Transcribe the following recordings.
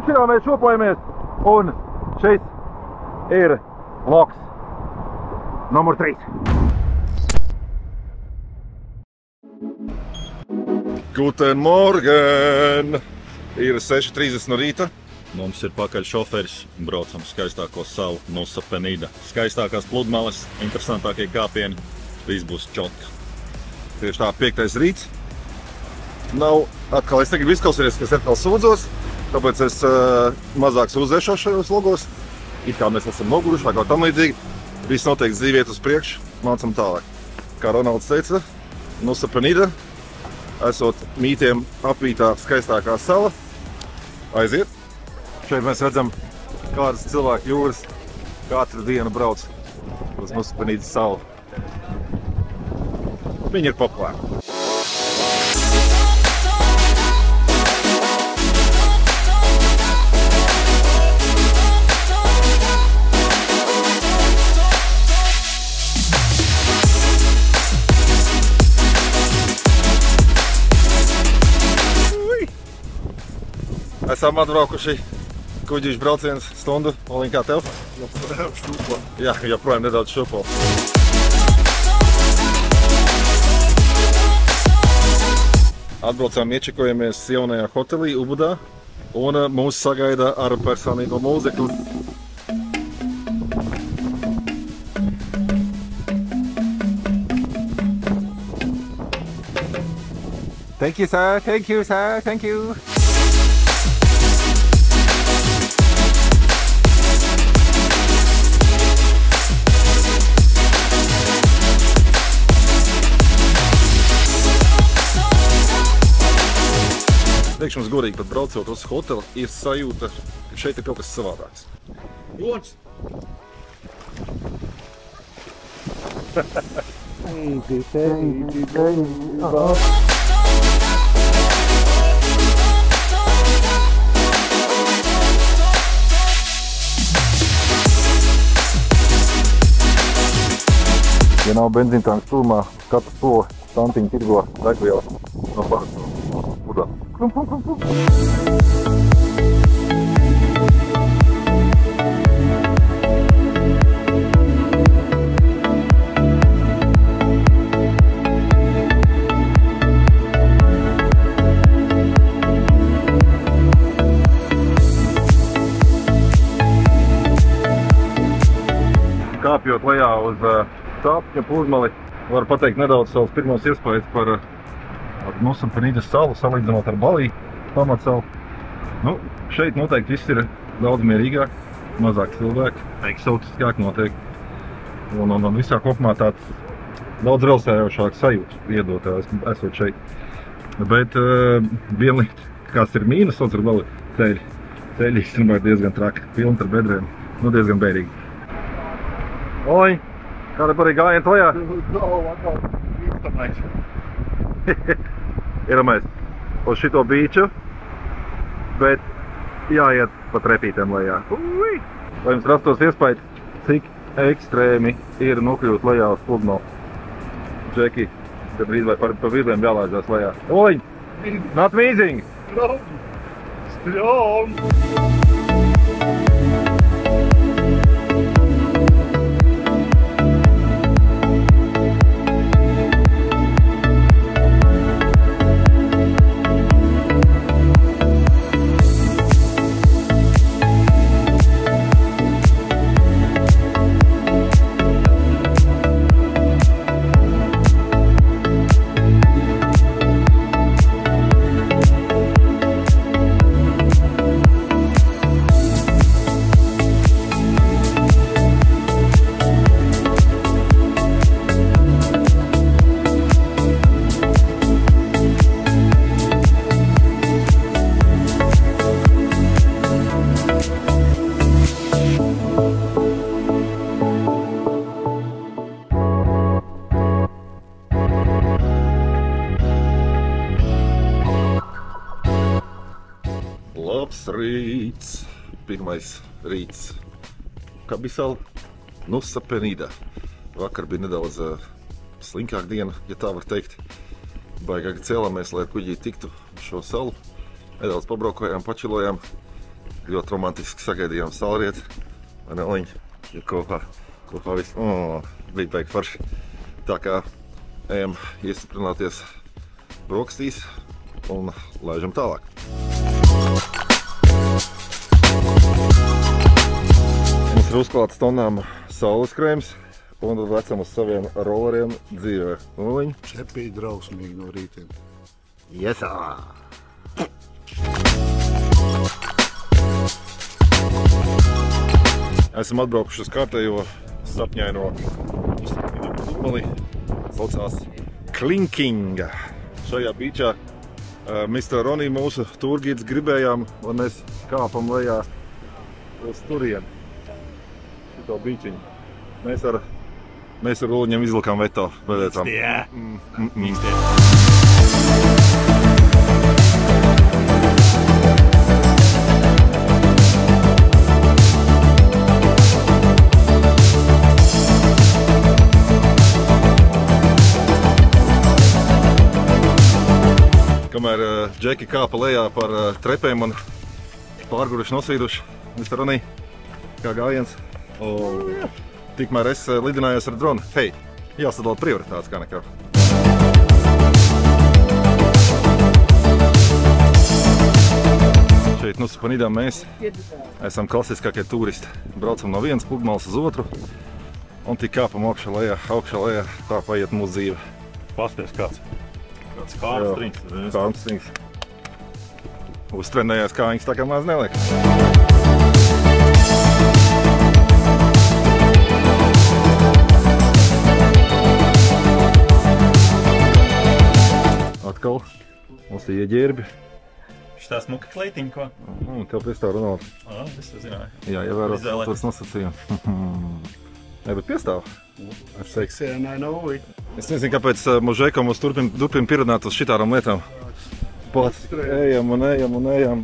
šajā mēs šopojamies, un šis ir loks numur 3. Guten Morgen! Ir 6:30 no rīta. Mums ir pakaļ šoferis, braucam skaistāko salu Nusa Penida. Skaistākās pludmales, interesantākie kāpieni, viss būs čotka. Tieši tā, 5. rīts. Nav atkal, es tagad izklausījos, ka es atkal sūdzos, tāpēc es mazāk sūdzēšos šajos logos. It kā mēs esam noguruši vai kaut tam līdzīgi. Viss noteikti dzīviet uz priekšu, mācam tālāk. Kā Ronalds teica, Nusa Penida, esot mītiem apvītā skaistākā sala, aiziet. Šeit mēs redzam, kādas cilvēku jūras katru dienu brauc uz Nusa Penidas salu. Viņi ir populāri. Esam atbraukuši kuģīšu brauciens stundu. Oliņ, kā tev? Joprojām štupo. Jā, joprojām nedaudz štupo. Atbraucām, iečekojamies jaunajā hotelī Ubudā un mūs sagaida ar personīgo mūziku. Thank you, sir. Thank you, sir. Thank you. Teikšu mums godīgi, pat braucot uz hotelu, ir sajūta, ka šeit ir kaut kas savādāks. Gods! Ja nav benzīntanks tūmā, katru soli tantiņu tirgo degvielu no parasto Ubudā. Kāpjot lejā uz Tāpņa pludmali, varu pateikt nedaudz savus pirmos iespējas par Nusa Penidas salu, salīdzinot ar Balī pamatsalu. Nu, šeit noteikti viss ir daudz mierīgāk, mazāk cilvēku, eksotiskāk noteikti. Un visā kopumā tāds daudz relsējošāk sajūta iedotājs esot šeit. Bet viena lieta, kas ir mīnus, sauc ar Balī, ceļi. Ceļi īstenībā ir diezgan traki, pilni ar bedrēm, nu diezgan bērīgi. Oi! Kāda arī gājiens lejā? Iedomājies uz šito bīču, bet jāiet pa trepītēm lejā. Lai jums rastos iespējas, cik ekstrēmi ir nokļūt lejā uz pludmali. Džeki, tad brīd vai pa vidiem jālādzās lejā. Oliņ! Not amazing! Strom! Labs rīts, pirmais rīts. Kā bija sala? Nusa Penida. Vakar bija nedaudz slinkāka diena, ja tā var teikt. Baigāk cēlāmies, lai ar kuģī tiktu šo salu. Nedaudz pabraukojām, pačilojām. ļoti romantiski sagaidījām saulrieti. Vai ne, Liņa? Ir kopā viss. Bija baigi forši. Tā kā ejam iestiprināties brokastīs un laižam tālāk. Mums ir uzklāts tonām saules krēms un tad lecam uz saviem rolleriem dzīvē. Liņa? Cepīgi drausmīgi no rītiem. Yesā! Esam atbraukuši uz kārtējo sapņaino uzmali. Saucās Klinkinga. Šajā bīčā Mr. Ronī mūsu turgīds gribējām, lai mēs kāpam lejā uz turieni. Šito bīčiņu. Mēs ar Uliņam izlikām veto. Kamēr džeki kāpa lejā par trepēm un pārguruši nosvīduši, Mr. Ronī, kā gājiens. Tikmēr es lidinājos ar dronu. Hei, jāsadala prioritātes kā nekā. Šeit Nusupanidā mēs esam klasiskākie turisti. Braucam no vienas pludmales uz otru un tik kāpam augšā lejā, tā paiet mūsu dzīve. Pasties kāds. Kāds kārmstrings. Kārmstrings. Uztrenējās kājiņas tā kā maz neliek. Atkal mums ir ieģērbi. Šitā smuka kleitiņa, ko? Kāpēc tā runāt? Es to zināju. Jā, ievērot tos nosacījumus. Nē, bet piestāv. Es nezinu, kāpēc Mužēko mums turpina pieradināt uz šitādām lietām. Pats ejam un ejam.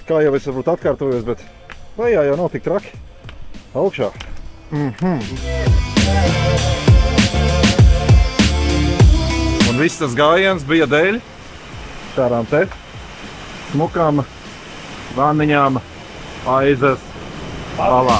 Kā jau es varbūt atkārtojos, bet lejā jau nav tik traki. Augšā. Un viss tas gājiens bija dēļ šādām te smukām vanniņām aizes malā.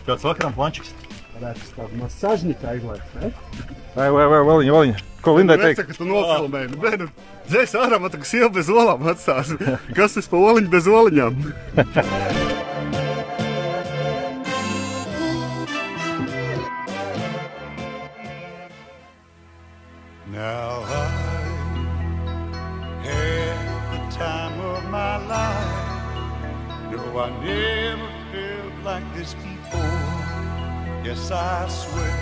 Kāds vakaram plančiks? Varētu tādu masāžniku aizlaikt, ne? Vēliņa. Ko Lindai teikt? Es saku, tu nofilmēji. Dzēs ārā, man tā kā sieva bez olām atstās. Kas tas pa oliņu bez oliņām? Now I had the time of my life. No, I never felt like this before. Yes, I swear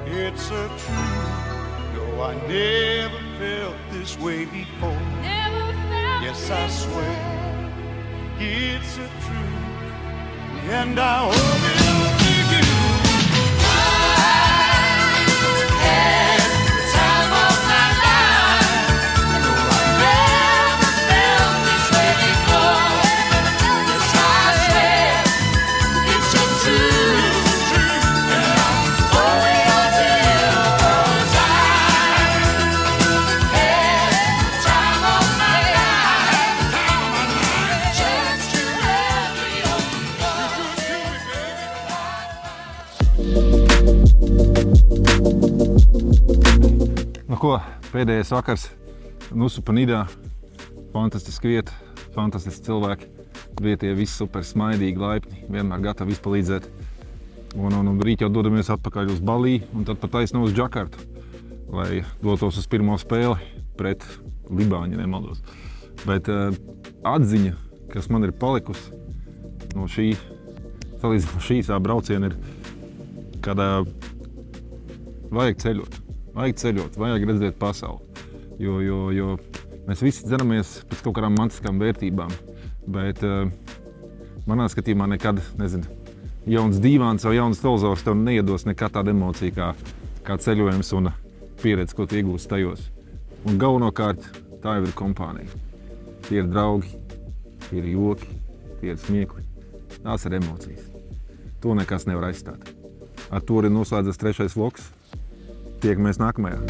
it's a truth. No, I never felt this way before. Yes, I swear it's a truth. And I owe it all to you. Nu ko, pēdējais vakars Nusupanidā. Fantastiski vieta, fantastiski cilvēki. Vietie visi super smaidīgi, laipni, vienmēr gatavi izpalīdzēt. Un rīt jau dodamies atpakaļ uz Balī un tad pat taisno uz Džakartu, lai dotos uz pirmo spēli pret Libāņu, nemaldos. Bet atziņa, kas man ir palikusi no šī brauciena ir, kad vajag ceļot, vajag redzēt pasauli. Jo mēs visi dzeramies pēc kaut kādām mantiskām vērtībām, bet manā skatījumā nekad, nezinu, jauns dīvāns vai jauns televizors tev neiedos nekā tāda emocija kā ceļojums un pieredze, ko tu iegūsi tajos. Un galvenokārt Tā jau ir kompānija. Tie ir draugi, tie ir joki, tie ir smiekli. Tās ir emocijas. To nekas nevar aizstāt. Ar to arī noslēdzas 3. vlogs. Tiekamies nākamajā.